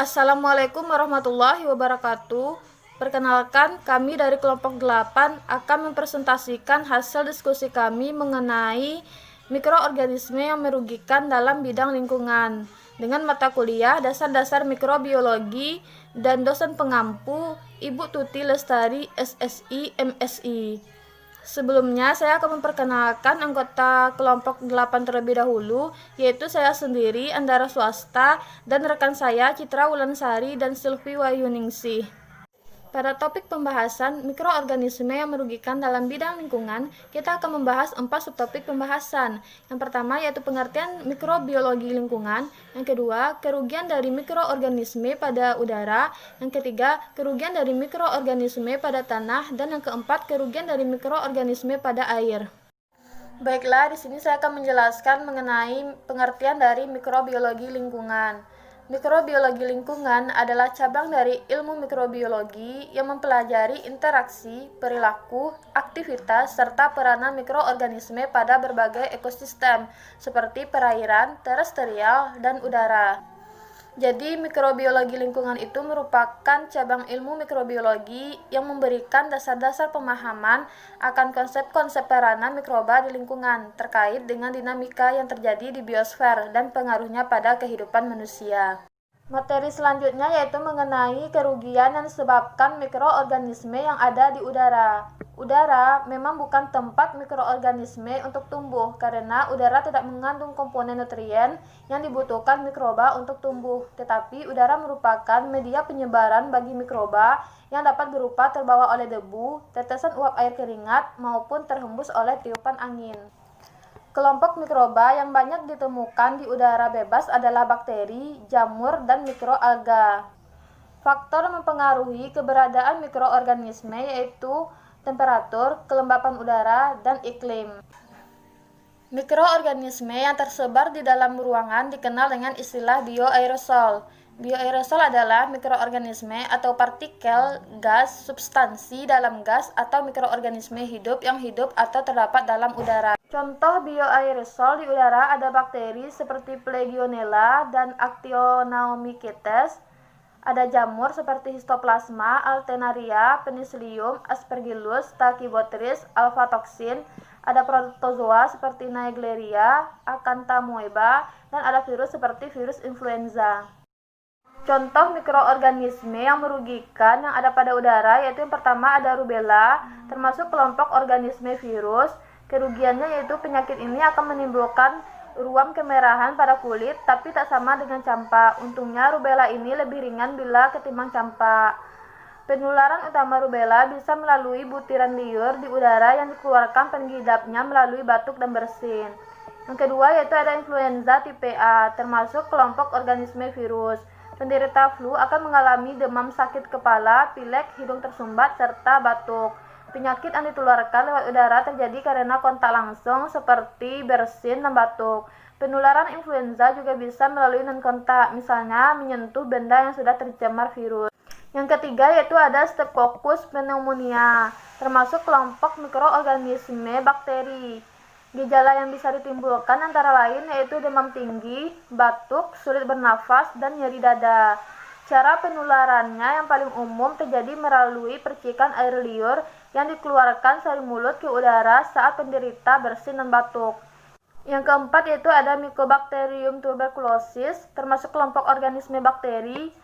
Assalamualaikum warahmatullahi wabarakatuh. Perkenalkan, kami dari kelompok 8 akan mempresentasikan hasil diskusi kami mengenai mikroorganisme yang merugikan dalam bidang lingkungan dengan mata kuliah Dasar-Dasar Mikrobiologi dan dosen pengampu Ibu Tuti Lestari SSI MSI. Sebelumnya, saya akan memperkenalkan anggota kelompok 8 terlebih dahulu, yaitu saya sendiri, Andara Swasta, dan rekan saya, Citra Wulansari dan Sylvie Wahyuningsih. Pada topik pembahasan mikroorganisme yang merugikan dalam bidang lingkungan, kita akan membahas 4 subtopik pembahasan. Yang pertama yaitu pengertian mikrobiologi lingkungan, yang kedua kerugian dari mikroorganisme pada udara, yang ketiga kerugian dari mikroorganisme pada tanah, dan yang keempat kerugian dari mikroorganisme pada air. Baiklah, di sini saya akan menjelaskan mengenai pengertian dari mikrobiologi lingkungan. Mikrobiologi lingkungan adalah cabang dari ilmu mikrobiologi yang mempelajari interaksi, perilaku, aktivitas, serta peranan mikroorganisme pada berbagai ekosistem, seperti perairan, terestrial, dan udara. Jadi, mikrobiologi lingkungan itu merupakan cabang ilmu mikrobiologi yang memberikan dasar-dasar pemahaman akan konsep-konsep peranan mikroba di lingkungan terkait dengan dinamika yang terjadi di biosfer dan pengaruhnya pada kehidupan manusia. Materi selanjutnya yaitu mengenai kerugian yang disebabkan mikroorganisme yang ada di udara. Udara memang bukan tempat mikroorganisme untuk tumbuh karena udara tidak mengandung komponen nutrien yang dibutuhkan mikroba untuk tumbuh, tetapi udara merupakan media penyebaran bagi mikroba yang dapat berupa terbawa oleh debu, tetesan uap air keringat, maupun terhembus oleh tiupan angin. Kelompok mikroba yang banyak ditemukan di udara bebas adalah bakteri, jamur, dan mikroalga. Faktor mempengaruhi keberadaan mikroorganisme yaitu temperatur, kelembapan udara, dan iklim. Mikroorganisme yang tersebar di dalam ruangan dikenal dengan istilah bioaerosol. Bioaerosol adalah mikroorganisme atau partikel gas, substansi dalam gas, atau mikroorganisme hidup yang hidup atau terdapat dalam udara. Contoh bioaerosol di udara ada bakteri seperti Legionella dan Actionomycetes. Ada jamur seperti Histoplasma, Alternaria, Penicillium, Aspergillus, Tachybotrys, Alpha-toxin. Ada protozoa seperti Naegleria, Acanthamoeba, dan ada virus seperti virus influenza. Contoh mikroorganisme yang merugikan yang ada pada udara yaitu yang pertama ada rubella, termasuk kelompok organisme virus. Kerugiannya yaitu penyakit ini akan menimbulkan ruam kemerahan pada kulit, tapi tak sama dengan campak. Untungnya rubella ini lebih ringan bila ketimbang campak. Penularan utama rubella bisa melalui butiran liur di udara yang dikeluarkan pengidapnya melalui batuk dan bersin. Yang kedua yaitu ada influenza tipe A, termasuk kelompok organisme virus. Penderita flu akan mengalami demam, sakit kepala, pilek, hidung tersumbat, serta batuk. Penyakit yang ditularkan lewat udara terjadi karena kontak langsung seperti bersin dan batuk. Penularan influenza juga bisa melalui non-kontak, misalnya menyentuh benda yang sudah tercemar virus. Yang ketiga yaitu ada Streptococcus pneumonia, termasuk kelompok mikroorganisme bakteri. Gejala yang bisa ditimbulkan antara lain yaitu demam tinggi, batuk, sulit bernafas, dan nyeri dada. Cara penularannya yang paling umum terjadi melalui percikan air liur yang dikeluarkan dari mulut ke udara saat penderita bersin dan batuk. Yang keempat yaitu ada Mycobacterium tuberculosis, termasuk kelompok organisme bakteri.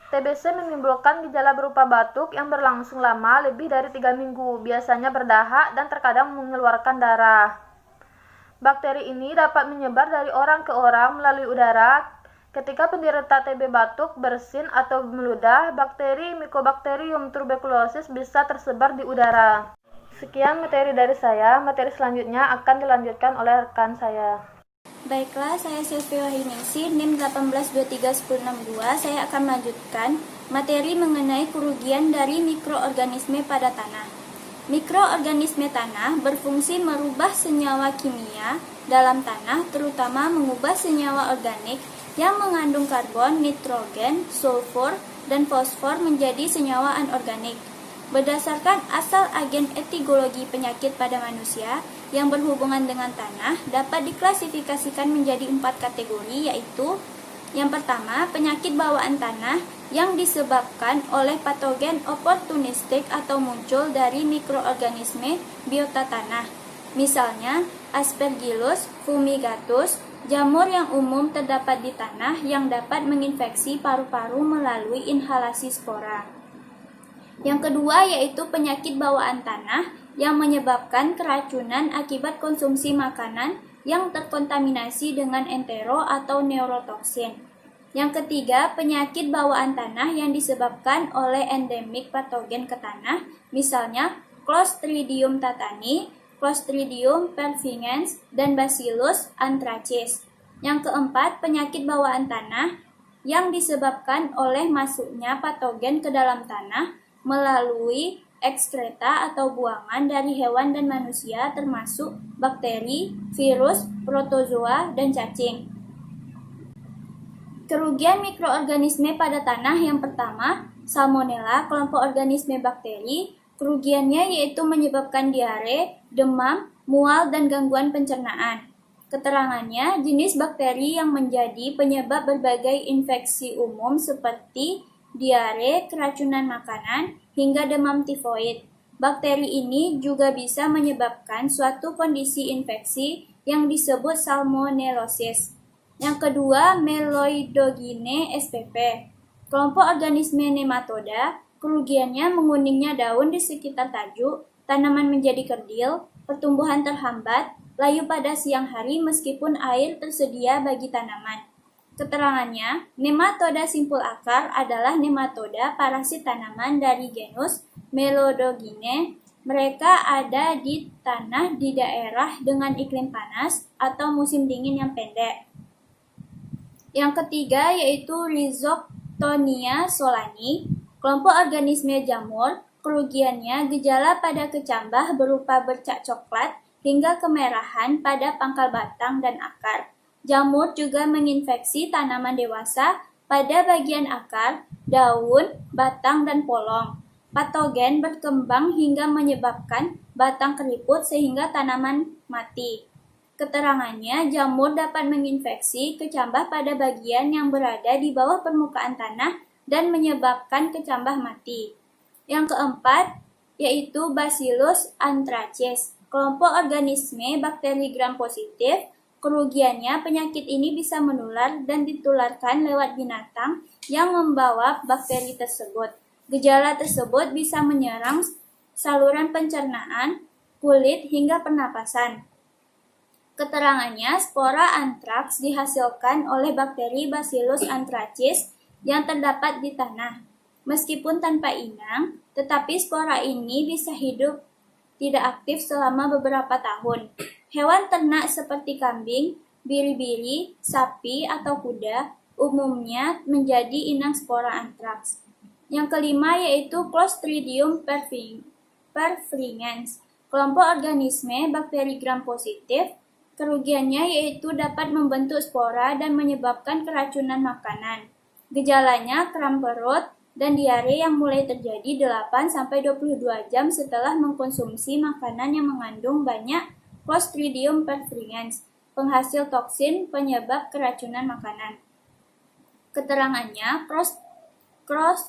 TBC menimbulkan gejala berupa batuk yang berlangsung lama lebih dari 3 minggu, biasanya berdahak dan terkadang mengeluarkan darah. Bakteri ini dapat menyebar dari orang ke orang melalui udara. Ketika penderita TB batuk, bersin, atau meludah, bakteri Mycobacterium tuberculosis bisa tersebar di udara. Sekian materi dari saya. Materi selanjutnya akan dilanjutkan oleh rekan saya. Baiklah, saya Sylvie Wahyuningsih, NIM 1823162. Saya akan melanjutkan materi mengenai kerugian dari mikroorganisme pada tanah. Mikroorganisme tanah berfungsi merubah senyawa kimia dalam tanah, terutama mengubah senyawa organik yang mengandung karbon, nitrogen, sulfur, dan fosfor menjadi senyawa anorganik. Berdasarkan asal agen etikologi penyakit pada manusia yang berhubungan dengan tanah dapat diklasifikasikan menjadi 4 kategori, yaitu Yang pertama, penyakit bawaan tanah yang disebabkan oleh patogen oportunistik atau muncul dari mikroorganisme biota tanah. Misalnya, Aspergillus fumigatus, jamur yang umum terdapat di tanah yang dapat menginfeksi paru-paru melalui inhalasi spora. Yang kedua yaitu penyakit bawaan tanah yang menyebabkan keracunan akibat konsumsi makanan yang terkontaminasi dengan entero atau neurotoksin. Yang ketiga, penyakit bawaan tanah yang disebabkan oleh endemik patogen ke tanah, misalnya Clostridium tatani, Clostridium perfringens, dan Bacillus anthracis. Yang keempat, penyakit bawaan tanah yang disebabkan oleh masuknya patogen ke dalam tanah melalui ekskreta atau buangan dari hewan dan manusia termasuk bakteri, virus, protozoa, dan cacing. Kerugian mikroorganisme pada tanah yang pertama, Salmonella, kelompok organisme bakteri. Kerugiannya yaitu menyebabkan diare, demam, mual, dan gangguan pencernaan. Keterangannya, jenis bakteri yang menjadi penyebab berbagai infeksi umum seperti diare, keracunan makanan, hingga demam tifoid. Bakteri ini juga bisa menyebabkan suatu kondisi infeksi yang disebut salmonellosis. Yang kedua, Meloidogine spp. Kelompok organisme nematoda, kerugiannya menguningnya daun di sekitar tajuk, tanaman menjadi kerdil, pertumbuhan terhambat, layu pada siang hari meskipun air tersedia bagi tanaman. Keterangannya, nematoda simpul akar adalah nematoda parasit tanaman dari genus Melodogine. Mereka ada di tanah di daerah dengan iklim panas atau musim dingin yang pendek. Yang ketiga yaitu Rhizoctonia solani, kelompok organisme jamur. Kerugiannya gejala pada kecambah berupa bercak coklat hingga kemerahan pada pangkal batang dan akar. Jamur juga menginfeksi tanaman dewasa pada bagian akar, daun, batang, dan polong. Patogen berkembang hingga menyebabkan batang keriput sehingga tanaman mati. Keterangannya, jamur dapat menginfeksi kecambah pada bagian yang berada di bawah permukaan tanah dan menyebabkan kecambah mati. Yang keempat, yaitu Bacillus anthracis, kelompok organisme bakteri gram positif. Kerugiannya, penyakit ini bisa menular dan ditularkan lewat binatang yang membawa bakteri tersebut. Gejala tersebut bisa menyerang saluran pencernaan, kulit, hingga pernapasan. Keterangannya, spora antraks dihasilkan oleh bakteri Bacillus anthracis yang terdapat di tanah. Meskipun tanpa inang, tetapi spora ini bisa hidup tidak aktif selama beberapa tahun. Hewan ternak seperti kambing, biri-biri, sapi, atau kuda umumnya menjadi inang spora antraks. Yang kelima yaitu Clostridium perfringens, kelompok organisme bakteri gram positif. Kerugiannya yaitu dapat membentuk spora dan menyebabkan keracunan makanan. Gejalanya kram perut dan diare yang mulai terjadi 8-22 jam setelah mengkonsumsi makanan yang mengandung banyak Clostridium perfringens, penghasil toksin penyebab keracunan makanan. Keterangannya,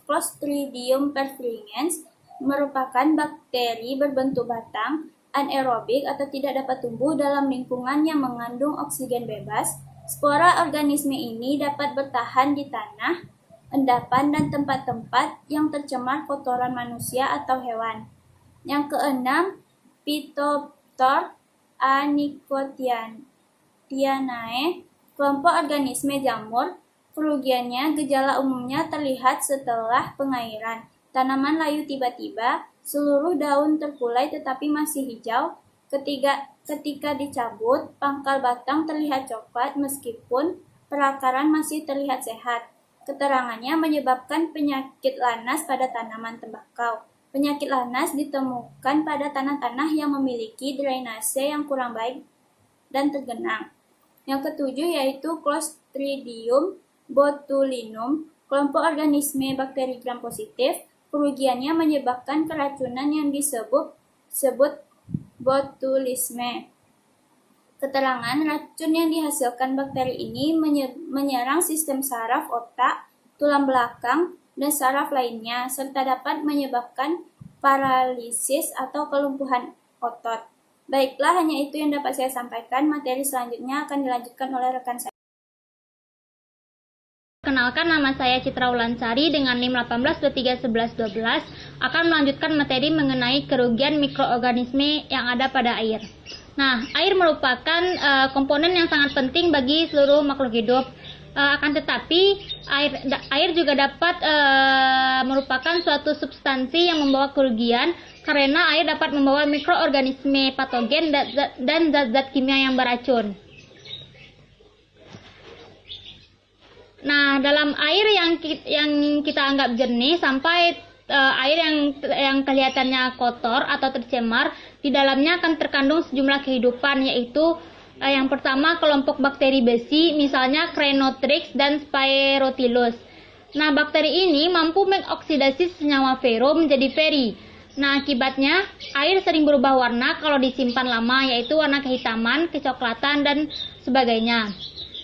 Clostridium perfringens merupakan bakteri berbentuk batang, anaerobik atau tidak dapat tumbuh dalam lingkungan yang mengandung oksigen bebas. Spora organisme ini dapat bertahan di tanah, endapan, dan tempat-tempat yang tercemar kotoran manusia atau hewan. Yang keenam, Phytophthora nicotianae, kelompok organisme jamur. Kerugiannya, gejala umumnya terlihat setelah pengairan. Tanaman layu tiba-tiba, seluruh daun terkulai tetapi masih hijau. Ketika dicabut, pangkal batang terlihat coklat meskipun perakaran masih terlihat sehat. Keterangannya menyebabkan penyakit lanas pada tanaman tembakau. Penyakit lanas ditemukan pada tanah-tanah yang memiliki drainase yang kurang baik dan tergenang. Yang ketujuh yaitu Clostridium botulinum, kelompok organisme bakteri gram positif. Kerugiannya menyebabkan keracunan yang disebut botulisme. Keterangan racun yang dihasilkan bakteri ini menyerang sistem saraf otak, tulang belakang, dan saraf lainnya, serta dapat menyebabkan paralisis atau kelumpuhan otot. Baiklah, hanya itu yang dapat saya sampaikan. Materi selanjutnya akan dilanjutkan oleh rekan saya. Perkenalkan, nama saya Citra Wulansari dengan NIM 18231112 akan melanjutkan materi mengenai kerugian mikroorganisme yang ada pada air. Nah, air merupakan komponen yang sangat penting bagi seluruh makhluk hidup. Akan tetapi, air juga dapat merupakan suatu substansi yang membawa kerugian karena air dapat membawa mikroorganisme patogen dan zat-zat kimia yang beracun. Nah, dalam air yang kita anggap jernih sampai air yang kelihatannya kotor atau tercemar, di dalamnya akan terkandung sejumlah kehidupan, yaitu yang pertama kelompok bakteri besi, misalnya Crenotrix dan Sphaerothilus. Nah, bakteri ini mampu mengoksidasi senyawa fero menjadi feri. Nah, akibatnya air sering berubah warna kalau disimpan lama, yaitu warna kehitaman, kecoklatan, dan sebagainya.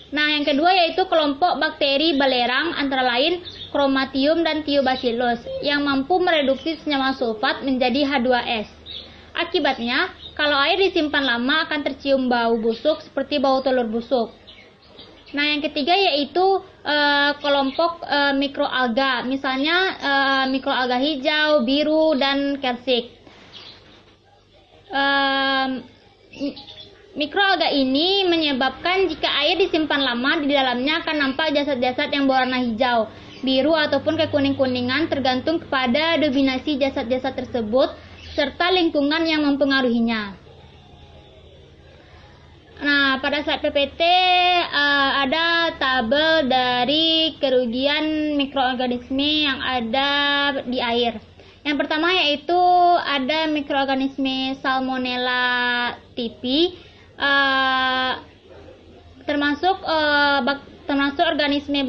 Nah, yang kedua yaitu kelompok bakteri belerang, antara lain Chromatium dan Thiobacillus, yang mampu mereduksi senyawa sulfat menjadi H2S. Akibatnya, kalau air disimpan lama akan tercium bau busuk seperti bau telur busuk. Nah, yang ketiga yaitu kelompok mikroalga, misalnya mikroalga hijau, biru, dan kersik. Mikroalga ini menyebabkan jika air disimpan lama, di dalamnya akan nampak jasad-jasad yang berwarna hijau, biru, ataupun kekuning-kuningan tergantung kepada dominasi jasad-jasad tersebut serta lingkungan yang mempengaruhinya. Nah, pada saat PPT ada tabel dari kerugian mikroorganisme yang ada di air. Yang pertama yaitu ada mikroorganisme Salmonella typhi, termasuk organisme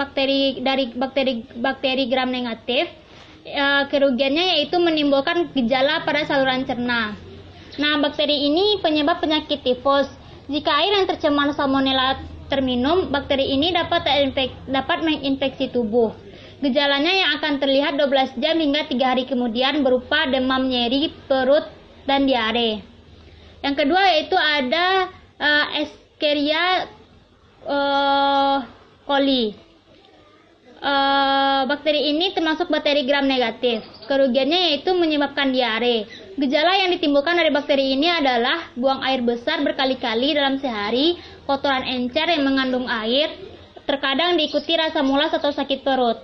bakteri gram negatif. Kerugiannya yaitu menimbulkan gejala pada saluran cerna. Nah, bakteri ini penyebab penyakit tifus. Jika air yang tercemar Salmonella terminum, bakteri ini dapat menginfeksi tubuh. Gejalanya yang akan terlihat 12 jam hingga 3 hari kemudian berupa demam, nyeri, perut, dan diare. Yang kedua yaitu ada Escherichia coli. Bakteri ini termasuk bakteri gram negatif. Kerugiannya yaitu menyebabkan diare. Gejala yang ditimbulkan dari bakteri ini adalah buang air besar berkali-kali dalam sehari, kotoran encer yang mengandung air, terkadang diikuti rasa mulas atau sakit perut.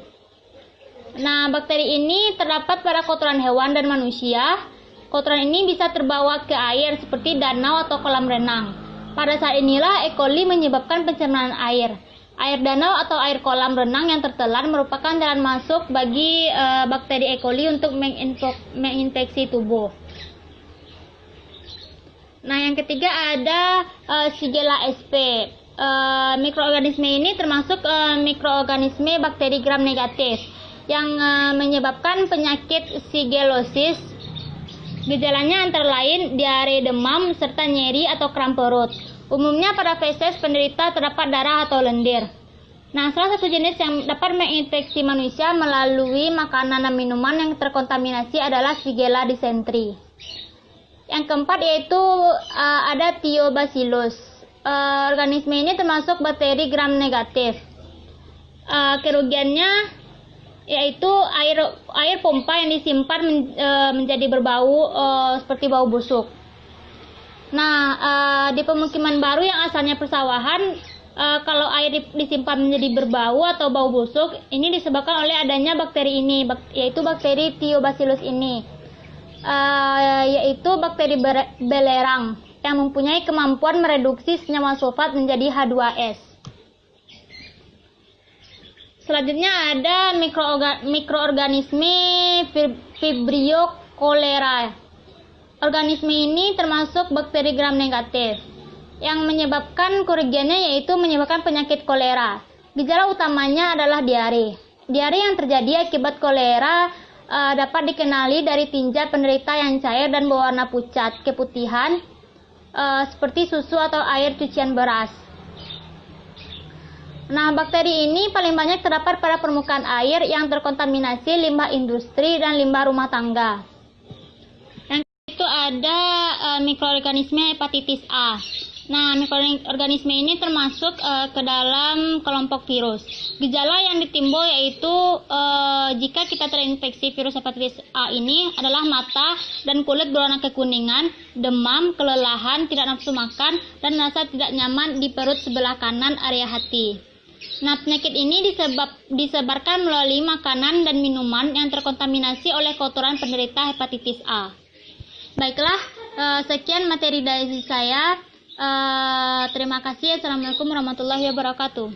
Nah, bakteri ini terdapat pada kotoran hewan dan manusia. Kotoran ini bisa terbawa ke air seperti danau atau kolam renang. Pada saat inilah E. coli menyebabkan pencemaran air. Air danau atau air kolam renang yang tertelan merupakan jalan masuk bagi bakteri E. coli untuk menginfeksi tubuh. Nah, yang ketiga ada Shigella sp. Mikroorganisme ini termasuk mikroorganisme bakteri gram negatif yang menyebabkan penyakit shigellosis. Gejalanya antara lain diare, demam, serta nyeri atau kram perut. Umumnya pada feses penderita terdapat darah atau lendir. Nah, salah satu jenis yang dapat menginfeksi manusia melalui makanan dan minuman yang terkontaminasi adalah Shigella dysentery. Yang keempat yaitu ada Thiobacillus. Organisme ini termasuk bakteri gram negatif. Kerugiannya yaitu air pompa yang disimpan menjadi berbau seperti bau busuk. Nah, di pemukiman baru yang asalnya persawahan, kalau air disimpan menjadi berbau atau bau busuk, ini disebabkan oleh adanya bakteri ini, yaitu bakteri Thiobacillus ini, yaitu bakteri belerang yang mempunyai kemampuan mereduksi senyawa sulfat menjadi H2S. Selanjutnya ada mikroorganisme Vibrio cholerae. Organisme ini termasuk bakteri gram negatif. Yang menyebabkan kerugiannya yaitu menyebabkan penyakit kolera. Gejala utamanya adalah diare. Diare yang terjadi akibat kolera dapat dikenali dari tinja penderita yang cair dan berwarna pucat, keputihan, seperti susu atau air cucian beras. Nah, bakteri ini paling banyak terdapat pada permukaan air yang terkontaminasi limbah industri dan limbah rumah tangga. Yang itu ada mikroorganisme hepatitis A. Nah, mikroorganisme ini termasuk ke dalam kelompok virus. Gejala yang ditimbul yaitu jika kita terinfeksi virus hepatitis A ini adalah mata dan kulit berwarna kekuningan, demam, kelelahan, tidak nafsu makan, dan rasa tidak nyaman di perut sebelah kanan area hati. Nah, penyakit ini disebarkan melalui makanan dan minuman yang terkontaminasi oleh kotoran penderita hepatitis A. Baiklah, sekian materi dari saya. Terima kasih. Assalamualaikum warahmatullahi wabarakatuh.